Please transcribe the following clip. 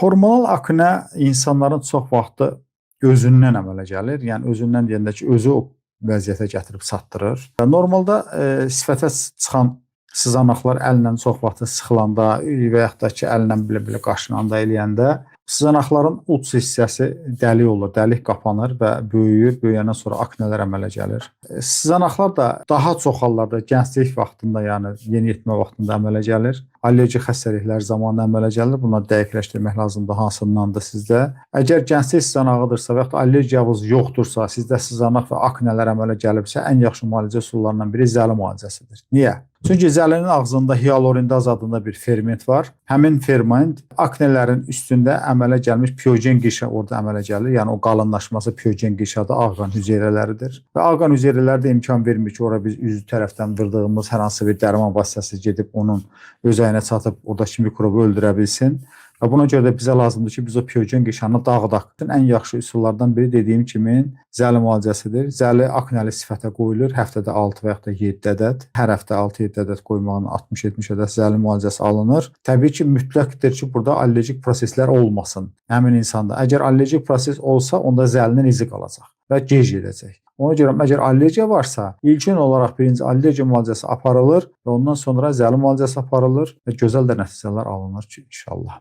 Hormonal akne insanların çox vaxtı özündən əmələ gəlir. Yəni özündən deyəndə ki, özü o vəziyyətə gətirib çatdırır. Normalda sifətə çıxan sızanaqlar əllə çox vaxt sıxılanda və yaxud da ki, əllə belə-belə qaşınanda eləyəndə sızanaqların uc hissəsi dəlik olur, dəlik qapanır və böyüyür. Böyüyəndən sonra aknelər əmələ gəlir. Sızanaqlar da daha çox hallarda gənclik vaxtında, yəni yeniyetmə vaxtında əmələ gəlir. Allergik xəstəliklər zamanı əmələ gəlir. Bunları dəqiqləşdirmək lazımdır, hansındandır sizdə. Əgər gənclik sızanağıdırsa və yaxud da allergiyavız yoxdursa, sizdə sızanaq və aknelər əmələ gəlibsə, ən yaxşı müalicə üsullarından biri zəli müalicəsidir. Niyə? Çünki zəlinin ağzında hialurondaz adında bir ferment var. Həmin ferment aknelerin üstündə əmələ gəlmiş piogen qişə orada əmələ gəlir. Yəni o qalınlaşması piogen qişədə ağqan hüceyrələridir. Və ağqan hüceyrələri də imkan vermir ki, ora biz üzü tərəfdən vırdığımız hər hansı bir dərman vasitəsi gedib onun özəyinə çatıb oradakı mikrobu öldürə bilsin. Və buna görə də bizə lazımdır ki, biz o piogen qişanı dağıdaq. Ən yaxşı üsullardan biri dediyim kimi zəli müalicəsidir. Zəli akneli sifətə qoyulur. Həftədə 6 və yaxud da 7 ədəd. Hər həftə 6-7 ədəd qoymağın 60-70 ədəd zəli müalicəsi alınır. Təbii ki, mütləqdir ki, burada allergik proseslər olmasın həmin insanda. Əgər allergik proses olsa, onda zəlinin izi qalacaq və gec gedəcək. Ona görə əgər allergiya varsa, ilkin olaraq birinci allergiya müalicəsi aparılır və ondan sonra zəli müalicəsi aparılır və gözəl də nəticələr alınır ki, inşallah.